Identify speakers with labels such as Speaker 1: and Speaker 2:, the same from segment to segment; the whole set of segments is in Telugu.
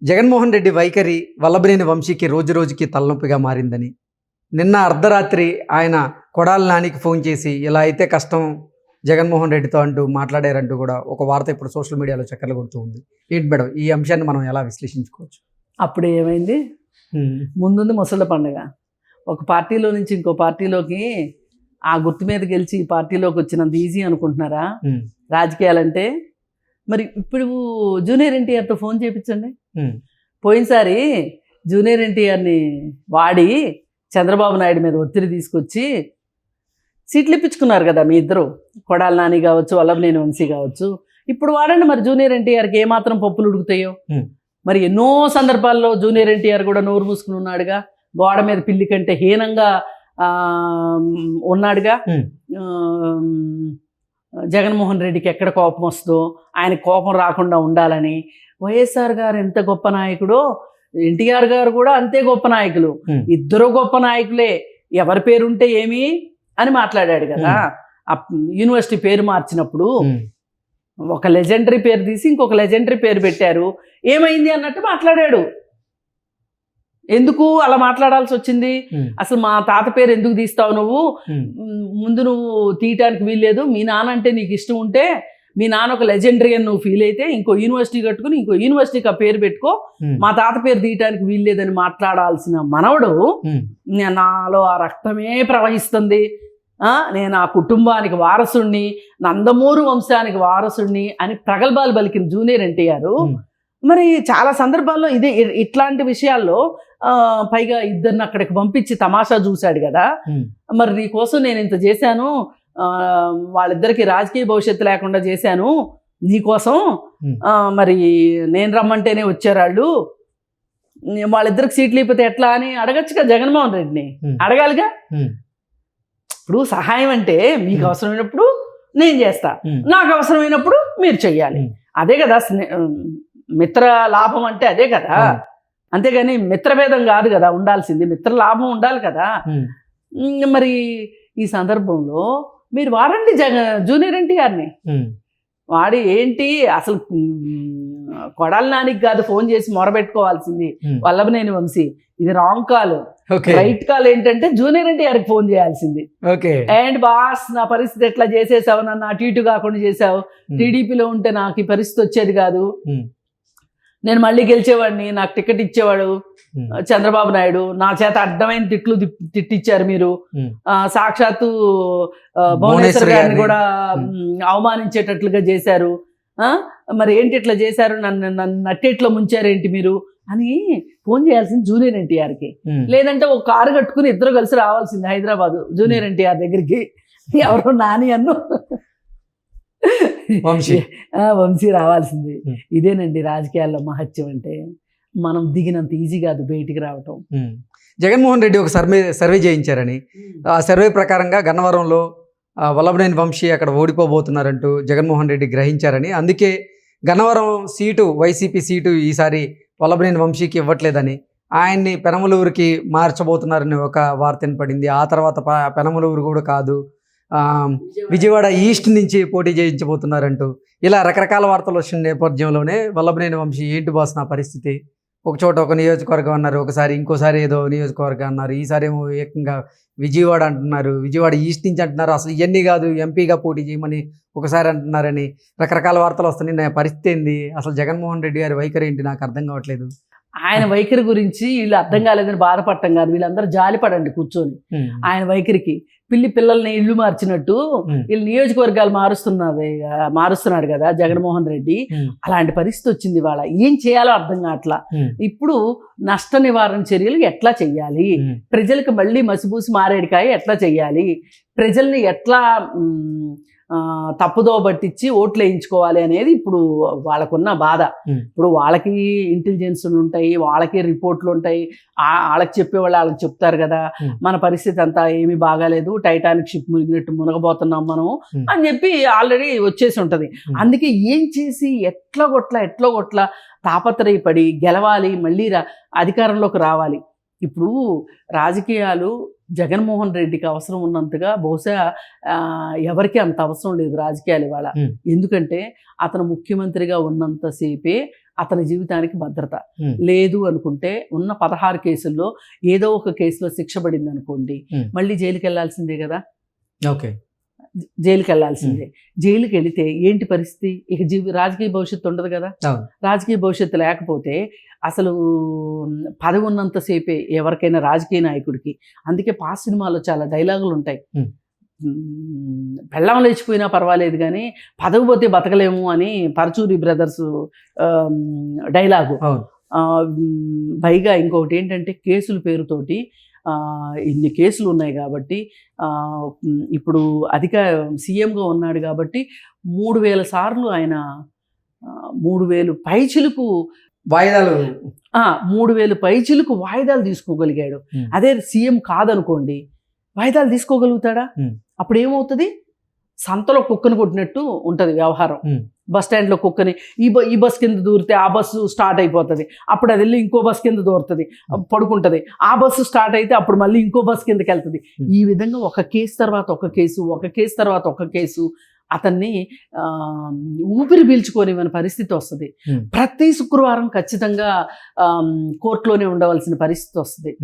Speaker 1: జగన్మోహన్ రెడ్డి వైఖరి వల్లభనేని వంశీకి రోజు రోజుకి తలనొప్పిగా మారిందని, నిన్న అర్ధరాత్రి ఆయన కొడాలి నానికి ఫోన్ చేసి ఇలా అయితే కష్టం జగన్మోహన్ రెడ్డితో అంటూ మాట్లాడారంటూ కూడా ఒక వార్త ఇప్పుడు సోషల్ మీడియాలో చక్కర్లు కొడుతూ ఉంది. ఏంటి మేడం, ఈ అంశాన్ని మనం ఎలా విశ్లేషించుకోవచ్చు?
Speaker 2: అప్పుడు ఏమైంది, ముందుంది ముసళ్ళ పండుగ. ఒక పార్టీలో నుంచి ఇంకో పార్టీలోకి ఆ గుర్తు మీద గెలిచి ఈ పార్టీలోకి వచ్చినంత ఈజీ అనుకుంటున్నారా రాజకీయాలంటే? మరి ఇప్పుడు జూనియర్ ఎన్టీఆర్తో ఫోన్ చేయించండి. పోయినసారి జూనియర్ ఎన్టీఆర్ని వాడి చంద్రబాబు నాయుడు మీద ఒత్తిడి తీసుకొచ్చి సీట్లు ఇప్పించుకున్నారు కదా మీ ఇద్దరు, కొడాలి నాని కావచ్చు, వల్లభనేని వంశీ కావచ్చు. ఇప్పుడు వాడండి మరి జూనియర్ ఎన్టీఆర్కి ఏమాత్రం పప్పులు ఉడుకుతాయో. మరి ఎన్నో సందర్భాల్లో జూనియర్ ఎన్టీఆర్ కూడా నోరు మూసుకుని ఉన్నాడుగా, గోడ మీద పిల్లి కంటే హీనంగా ఉన్నాడుగా. జగన్మోహన్ రెడ్డికి ఎక్కడ కోపం వస్తుందో ఆయన కోపం రాకుండా ఉండాలని. వైఎస్ఆర్ గారు ఎంత గొప్ప నాయకుడో ఎన్టీఆర్ గారు కూడా అంతే గొప్ప నాయకులు, ఇద్దరు గొప్ప నాయకులే, ఎవరి పేరుంటే ఏమి అని మాట్లాడాడు కదా. యూనివర్సిటీ పేరు మార్చినప్పుడు ఒక లెజెండరీ పేరు తీసి ఇంకొక లెజెండరీ పేరు పెట్టారు, ఏమైంది అన్నట్టు మాట్లాడాడు. ఎందుకు అలా మాట్లాడాల్సి వచ్చింది? అసలు మా తాత పేరు ఎందుకు తీస్తావు నువ్వు? ముందు నువ్వు తీయటానికి వీల్లేదు. మీ నాన్న అంటే నీకు ఇష్టం ఉంటే, మీ నాన్న ఒక లెజెండరీ అని నువ్వు ఫీల్ అయితే ఇంకో యూనివర్సిటీ కట్టుకుని ఇంకో యూనివర్సిటీకి ఆ పేరు పెట్టుకో, మా తాత పేరు తీయటానికి వీల్లేదని మాట్లాడాల్సిన మనవడు నాలో ఆ రక్తమే ప్రవహిస్తుంది, నేను ఆ కుటుంబానికి వారసుణ్ణి, నందమూరి వంశానికి వారసుణ్ణి అని ప్రగల్భాలు పలికిన జూనియర్ ఎన్టీఆర్ మరి చాలా సందర్భాల్లో ఇట్లాంటి విషయాల్లో పైగా ఇద్దరిని అక్కడికి పంపించి తమాషా చూశాడు కదా. మరి నీ కోసం నేను ఇంత చేశాను, వాళ్ళిద్దరికి రాజకీయ భవిష్యత్తు లేకుండా చేశాను నీకోసం, మరి నేను రమ్మంటేనే వచ్చారు వాళ్ళు, వాళ్ళిద్దరికి సీట్లు ఇప్పితే ఎట్లా అని అడగచ్చుగా జగన్మోహన్ రెడ్డిని. అడగాలిగా. ఇప్పుడు సహాయం అంటే మీకు అవసరమైనప్పుడు నేను చేస్తా, నాకు అవసరమైనప్పుడు మీరు చెయ్యాలి. అదే కదా మిత్ర లాభం అంటే, అదే కదా. అంతేగాని మిత్రభేదం కాదు కదా ఉండాల్సింది, మిత్ర లాభం ఉండాలి కదా. మరి ఈ సందర్భంలో మీరు వాడండి జూనియర్ ఎన్టీఆర్ని. వాడి ఏంటి అసలు కొడాలి నానికి కాదు ఫోన్ చేసి మొరబెట్టుకోవాల్సింది వల్లభనేని వంశీ. ఇది రాంగ్ కాల్. రైట్ కాల్ ఏంటంటే జూనియర్ ఎన్టీఆర్కి ఫోన్ చేయాల్సింది. అండ్ బాస్, నా పరిస్థితి ఎట్లా చేసేసావు, నన్ను అటు ఇటు కాకుండా చేసావు, టీడీపీలో ఉంటే నాకు ఈ పరిస్థితి వచ్చేది కాదు, నేను మళ్ళీ గెలిచేవాడిని, నాకు టికెట్ ఇచ్చేవాడు చంద్రబాబు నాయుడు, నా చేత అడ్డమైన తిట్టిచ్చారు మీరు, సాక్షాత్తు భువనేశ్వర్ గారిని కూడా అవమానించేటట్లుగా చేశారు, మరి ఏంటి ఇట్లా చేశారు, నన్ను నట్టేట్లో ముంచారేంటి మీరు అని ఫోన్ చేయాల్సింది జూనియర్ ఎన్టీఆర్కి. లేదంటే ఒక కారు కట్టుకుని ఇద్దరు కలిసి రావాల్సింది హైదరాబాద్ జూనియర్ ఎన్టీఆర్ దగ్గరికి. ఎవరో నాని అన్ను వంశీ రావాల్సింది. ఇదేనండి రాజకీయాల్లో మహత్యం అంటే. మనం దిగినంత ఈజీ కాదు బయటికి రావటం.
Speaker 1: జగన్మోహన్ రెడ్డి ఒక సర్వే చేయించారని, ఆ సర్వే ప్రకారంగా గన్నవరంలో వల్లభనేని వంశీ అక్కడ ఓడిపోబోతున్నారంటూ జగన్మోహన్ రెడ్డి గ్రహించారని, అందుకే గన్నవరం సీటు, వైసీపీ సీటు ఈసారి వల్లభనేని వంశీకి ఇవ్వట్లేదని, ఆయన్ని పెనమలూరుకి మార్చబోతున్నారని ఒక వార్త వినపడింది. ఆ తర్వాత పెనమలూరు కూడా కాదు, విజయవాడ ఈస్ట్ నుంచి పోటీ చేయించబోతున్నారంటూ ఇలా రకరకాల వార్తలు వచ్చిన నేపథ్యంలోనే వల్లభనేని వంశీ ఏంటి బాస్ నా పరిస్థితి, ఒక చోట ఒక నియోజకవర్గం అన్నారు, ఒకసారి ఇంకోసారి ఏదో నియోజకవర్గం అన్నారు, ఈసారి ఏమో ఏకంగా విజయవాడ అంటున్నారు, విజయవాడ ఈస్ట్ నుంచి అంటున్నారు, అసలు ఇవన్నీ కాదు ఎంపీగా పోటీ చేయమని ఒకసారి అంటున్నారని రకరకాల వార్తలు వస్తున్నాయి. నా పరిస్థితి ఏంది, అసలు జగన్మోహన్ రెడ్డి గారి వైఖరి ఏంటి నాకు అర్థం కావట్లేదు.
Speaker 2: ఆయన వైఖరి గురించి వీళ్ళు అర్థం కాలేదని బాధపడటం కాదు, వీళ్ళందరూ జాలిపడండి కూర్చొని. ఆయన వైఖరికి పిల్లల్ని ఇల్లు మార్చినట్టు వీళ్ళు నియోజకవర్గాలు మారుస్తున్నాడు కదా జగన్మోహన్ రెడ్డి. అలాంటి పరిస్థితి వచ్చింది. వాళ్ళ ఏం చేయాలో అర్థం కావట్లా. ఇప్పుడు నష్ట నివారణ చర్యలు ఎట్లా చెయ్యాలి, ప్రజలకు మళ్ళీ మసిపూసి మారేడికాయ ఎట్లా చెయ్యాలి, ప్రజల్ని ఎట్లా తప్పుదో పట్టించి ఓట్లు వేయించుకోవాలి అనేది ఇప్పుడు వాళ్ళకున్న బాధ. ఇప్పుడు వాళ్ళకి ఇంటెలిజెన్స్లు ఉంటాయి, వాళ్ళకి రిపోర్ట్లు ఉంటాయి, వాళ్ళకి చెప్పేవాళ్ళు వాళ్ళకి చెప్తారు కదా, మన పరిస్థితి అంతా ఏమీ బాగాలేదు, టైటానిక్ షిప్ మునిగినట్టు మునగబోతున్నాం మనం అని చెప్పి ఆల్రెడీ వచ్చేసి ఉంటుంది. అందుకే ఏం చేసి ఎట్లా కొట్ల తాపత్రయపడి గెలవాలి, మళ్ళీ అధికారంలోకి రావాలి. ఇప్పుడు రాజకీయాలు జగన్మోహన్ రెడ్డికి అవసరం ఉన్నంతగా బహుశా ఎవరికి అంత అవసరం లేదు రాజకీయాలు ఇవాళ. ఎందుకంటే అతను ముఖ్యమంత్రిగా ఉన్నంతసేపే అతని జీవితానికి భద్రత.
Speaker 1: Hmm.
Speaker 2: లేదు అనుకుంటే ఉన్న 16 కేసుల్లో ఏదో ఒక కేసులో శిక్ష పడింది అనుకోండి, మళ్ళీ జైలుకి వెళ్ళాల్సిందే కదా.
Speaker 1: ఓకే,
Speaker 2: జైలుకి వెళ్ళాల్సిందే. జైలుకి వెళితే ఏంటి పరిస్థితి? ఇక రాజకీయ భవిష్యత్తు ఉండదు కదా.
Speaker 1: అవును.
Speaker 2: రాజకీయ భవిష్యత్తు లేకపోతే అసలు పదవి ఉన్నంతసేపే ఎవరికైనా రాజకీయ నాయకుడికి. అందుకే పాస్ సినిమాలో చాలా డైలాగులు ఉంటాయి. పెళ్ళాం లేచిపోయినా పర్వాలేదు కానీ పదవి పోతే బతకలేము అని పరచూరి బ్రదర్స్ డైలాగు. పైగా ఇంకొకటి ఏంటంటే కేసుల పేరుతోటి ఇన్ని కేసులు ఉన్నాయి కాబట్టి ఇప్పుడు సీఎంగా ఉన్నాడు కాబట్టి 3000 సార్లు ఆయన 3000 పైచిలకు
Speaker 1: వాయిదాలు
Speaker 2: 3000 పైచిలకు వాయిదాలు తీసుకోగలిగాడు. అదే సీఎం కాదనుకోండి, వాయిదాలు తీసుకోగలుగుతాడా? అప్పుడు ఏమవుతుంది? సంతలో కుక్కను కొట్టినట్టు ఉంటుంది వ్యవహారం. బస్ స్టాండ్లో కుక్కని ఈ బస్ కింద దూరితే ఆ బస్సు స్టార్ట్ అయిపోతుంది, అప్పుడు అది వెళ్ళి ఇంకో బస్ కింద దూరుతుంది, పడుకుంటుంది. ఆ బస్సు స్టార్ట్ అయితే అప్పుడు మళ్ళీ ఇంకో బస్ కిందకి వెళ్తుంది. ఈ విధంగా ఒక కేసు తర్వాత ఒక కేసు, ఒక కేసు తర్వాత ఒక కేసు అతన్ని ఊపిరి పీల్చుకోనివ్వని పరిస్థితి వస్తుంది. ప్రతి శుక్రవారం ఖచ్చితంగా కోర్టులోనే ఉండవలసిన పరిస్థితి వస్తుంది.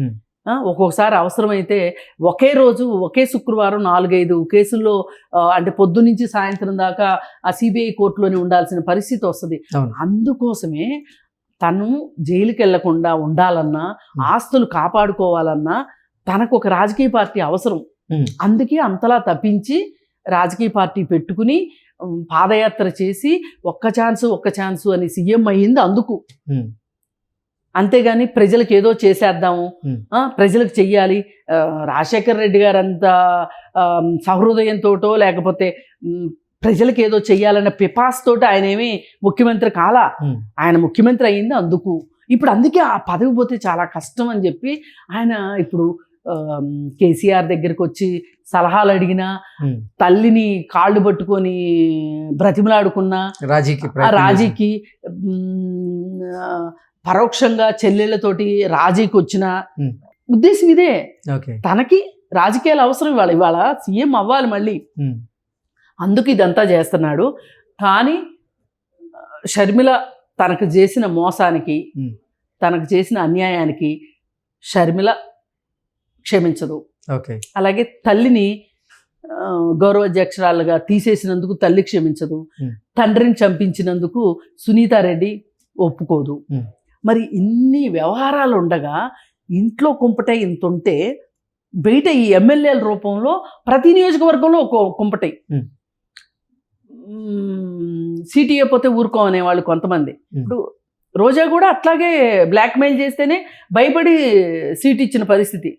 Speaker 2: ఒక్కొక్కసారి అవసరమైతే ఒకే రోజు ఒకే శుక్రవారం 4-5 కేసుల్లో అంటే పొద్దు నుంచి సాయంత్రం దాకా ఆ సిబిఐ కోర్టులోనే ఉండాల్సిన పరిస్థితి వస్తుంది. అందుకోసమే తను జైలుకి వెళ్లకుండా ఉండాలన్నా, ఆస్తులు కాపాడుకోవాలన్నా తనకు ఒక రాజకీయ పార్టీ అవసరం. అందుకే అంతలా తప్పించి రాజకీయ పార్టీ పెట్టుకుని పాదయాత్ర చేసి ఒక్క ఛాన్సు అని సీఎం అయ్యింది అందుకు. అంతేగాని ప్రజలకు ఏదో చేసేద్దాము, ప్రజలకు చెయ్యాలి. రాజశేఖర రెడ్డి గారు అంత సహృదయంతోటో లేకపోతే ప్రజలకు ఏదో చెయ్యాలన్న పిపాస్తోటి ఆయన ఏమి ముఖ్యమంత్రి కాలా. ఆయన ముఖ్యమంత్రి అయ్యింది అందుకు. ఇప్పుడు అందుకే ఆ పదవి పోతే చాలా కష్టం అని చెప్పి ఆయన ఇప్పుడు కేసీఆర్ దగ్గరికి వచ్చి సలహాలు అడిగినా, తల్లిని కాళ్ళు పట్టుకొని బ్రతిమలాడుకున్నా, రాజీకి పరోక్షంగా చెల్లెళ్ళతోటి రాజీకి వచ్చిన ఉద్దేశం ఇదే. తనకి రాజకీయాలు అవసరం. ఇవాళ సీఎం అవ్వాలి మళ్ళీ, అందుకు ఇదంతా చేస్తున్నాడు. కానీ షర్మిల తనకు చేసిన మోసానికి, తనకు చేసిన అన్యాయానికి షర్మిల క్షమించదు. అలాగే తల్లిని గౌరవాధ్యక్షురాలుగా తీసేసినందుకు తల్లి క్షమించదు. తండ్రిని చంపించినందుకు సునీతారెడ్డి ఒప్పుకోదు. మరి ఇన్ని వ్యవహారాలు ఉండగా ఇంట్లో కుంపటై ఇంత ఉంటే బయట ఈ ఎమ్మెల్యేల రూపంలో ప్రతి నియోజకవర్గంలో ఒక కుంపటై. సీటు ఇవ్వకపోతే ఊరుకోమనే వాళ్ళు కొంతమంది. ఇప్పుడు రోజా కూడా అట్లాగే బ్లాక్మెయిల్ చేస్తేనే భయపడి సీట్ ఇచ్చిన పరిస్థితి.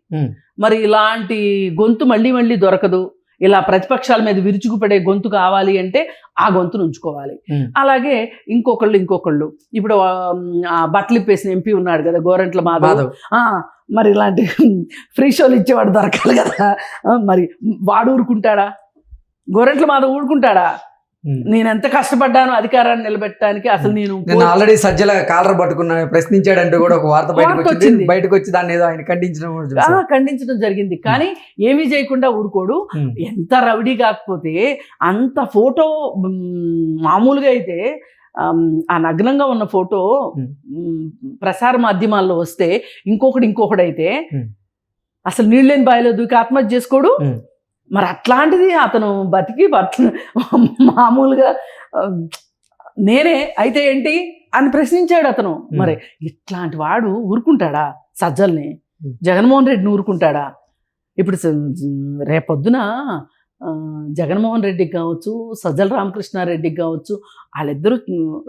Speaker 2: మరి ఇలాంటి గొంతు మళ్ళీ మళ్ళీ దొరకదు. ఇలా ప్రతిపక్షాల మీద విరుచుకుపడే గొంతు కావాలి అంటే ఆ గొంతును ఉంచుకోవాలి. అలాగే ఇంకొకళ్ళు ఇప్పుడు బట్టలు ఇప్పేసిన ఎంపీ ఉన్నాడు కదా, గోరంట్ల మాధవ్. మరి ఇలాంటి ఫ్రీ షోలు ఇచ్చేవాడు దొరకాలి కదా. మరి వాడు ఊరుకుంటాడా? గోరంట్ల మాధవ్ ఊరుకుంటాడా? నేను ఎంత కష్టపడ్డాను అధికారాన్ని నిలబెట్టడానికి. అసలు నేను
Speaker 1: ఆల్రెడీ సజ్జల కాలర్ పట్టుకున్నా ప్రశ్నించాడంటూ కూడా ఒక వార్త బయటకు వచ్చి దాన్ని ఏదో ఆయన
Speaker 2: ఖండించడం జరిగింది. కానీ ఏమీ చేయకుండా ఊరుకోడు. ఎంత రౌడీ కాకపోతే అంత ఫోటో మామూలుగా అయితే ఆ నగ్నంగా ఉన్న ఫోటో ప్రసార మాధ్యమాల్లో వస్తే ఇంకొకడు అయితే అసలు నీళ్ళేని బాయిలో దూకి ఆత్మహత్య చేసుకోడు. మరి అట్లాంటిది అతను బతికి మామూలుగా నేనే అయితే ఏంటి అని ప్రశ్నించాడు అతను. మరి ఇట్లాంటి వాడు ఊరుకుంటాడా? సజ్జల్ని, జగన్మోహన్ రెడ్డిని ఊరుకుంటాడా? ఇప్పుడు రేపొద్దున జగన్మోహన్ రెడ్డికి కావచ్చు, సజ్జల రామకృష్ణారెడ్డికి కావచ్చు, వాళ్ళిద్దరూ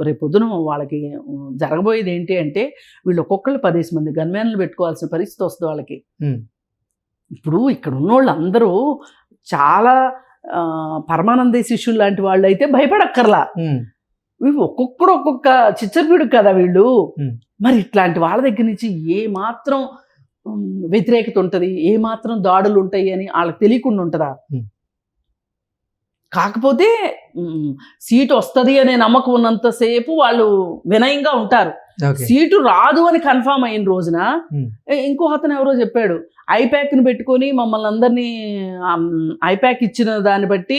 Speaker 2: రేపొద్దున వాళ్ళకి జరగబోయేది ఏంటి అంటే వీళ్ళు ఒక్కొక్కళ్ళు 10 మంది గన్మ్యాన్లు పెట్టుకోవాల్సిన పరిస్థితి వస్తుంది వాళ్ళకి. ఇప్పుడు ఇక్కడ ఉన్నోళ్ళు అందరూ చాలా పరమానంద శిష్యులు లాంటి వాళ్ళు అయితే భయపడక్కర్లా. ఒక్కొక్కడు ఒక్కొక్క చిచ్చరపీడు కదా వీళ్ళు. మరి ఇట్లాంటి వాళ్ళ దగ్గర నుంచి ఏ మాత్రం వ్యతిరేకత ఉంటుంది, ఏ మాత్రం దాడులు ఉంటాయి అని వాళ్ళకి తెలియకుండా ఉంటుందా? కాకపోతే సీటు వస్తుంది అనే నమ్మకం ఉన్నంతసేపు వాళ్ళు వినయంగా ఉంటారు. సీటు రాదు అని కన్ఫామ్ అయిన రోజున ఇంకో అతను ఎవరో చెప్పాడు, ఐప్యాక్ని పెట్టుకొని మమ్మల్ని అందరినీ ఐప్యాక్ ఇచ్చిన దాన్ని బట్టి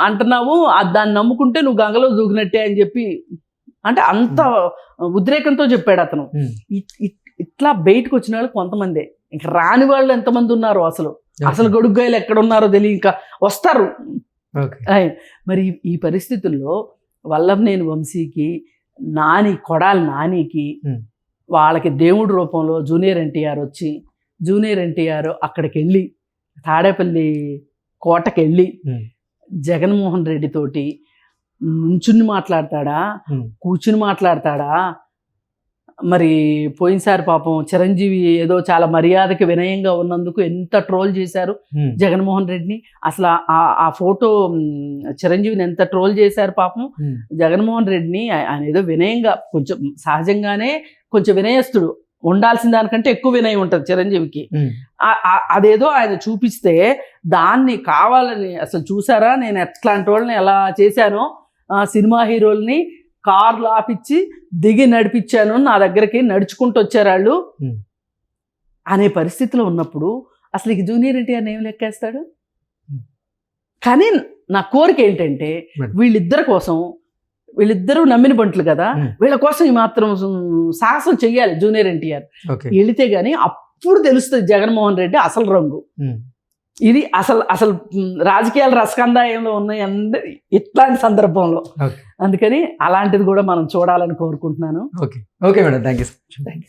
Speaker 2: అంటున్నావు, దాన్ని నమ్ముకుంటే నువ్వు గంగలో దూకినట్టే అని చెప్పి అంటే అంత ఉద్రేకంతో చెప్పాడు అతను.
Speaker 1: ఉమ్.
Speaker 2: ఇట్లా బయటకు వచ్చిన వాళ్ళు కొంతమందే, ఇంకా రాని వాళ్ళు ఎంతమంది ఉన్నారు అసలు గొడుగ్గాయలు ఎక్కడ ఉన్నారో తెలియ ఇంకా వస్తారు.
Speaker 1: ఓకే.
Speaker 2: మరి ఈ పరిస్థితుల్లో వల్లభనేని వంశీకి కొడాలి నానికి
Speaker 1: ఉమ్.
Speaker 2: వాళ్ళకి దేవుడి రూపంలో జూనియర్ ఎన్టీఆర్ వచ్చి, జూనియర్ ఎన్టీఆర్ అక్కడికి వెళ్ళి తాడేపల్లి కోటకి వెళ్ళి
Speaker 1: ఉమ్.
Speaker 2: జగన్మోహన్ రెడ్డి తోటి నుంచుని మాట్లాడతాడా,
Speaker 1: ఉమ్.
Speaker 2: కూర్చుని మాట్లాడతాడా? మరి పోయినసారి పాపం చిరంజీవి ఏదో చాలా మర్యాదకి వినయంగా ఉన్నందుకు ఎంత ట్రోల్ చేశారు
Speaker 1: ఉమ్.
Speaker 2: జగన్మోహన్ రెడ్డిని. అసలు ఆ ఫోటో చిరంజీవిని ఎంత ట్రోల్ చేశారు పాపం.
Speaker 1: ఉమ్.
Speaker 2: జగన్మోహన్ రెడ్డిని ఆయన ఏదో వినయంగా, కొంచెం సహజంగానే కొంచెం వినయస్తుడు, ఉండాల్సిన దానికంటే ఎక్కువ వినయం ఉంటుంది చిరంజీవికి.
Speaker 1: ఉమ్.
Speaker 2: అదేదో ఆయన చూపిస్తే దాన్ని కావాలని, అసలు చూసారా నేను ఎట్లాంటి వాళ్ళని ఎలా చేశానో, సినిమా హీరోల్ని కార్లు ఆపిచ్చి దిగి నడిపించాను, నా దగ్గరికి నడుచుకుంటూ వచ్చారు వాళ్ళు అనే పరిస్థితిలో ఉన్నప్పుడు అసలు ఇక జూనియర్ ఎన్టీఆర్ని ఏం లెక్కేస్తాడు? కానీ నా కోరిక ఏంటంటే వీళ్ళిద్దరూ నమ్మిన బంట్లు కదా, వీళ్ళ కోసం ఈ మాత్రం సాహసం చెయ్యాలి జూనియర్ ఎన్టీఆర్. వెళితే గానీ అప్పుడు తెలుస్తుంది జగన్మోహన్ రెడ్డి అసలు రంగు. ఇది అసలు రాజకీయాల రసకందాయంలో ఉన్నాయి ఇట్లాంటి సందర్భంలో. అందుకని అలాంటిది కూడా మనం చూడాలని కోరుకుంటున్నాను.
Speaker 1: Okay madam, thank you.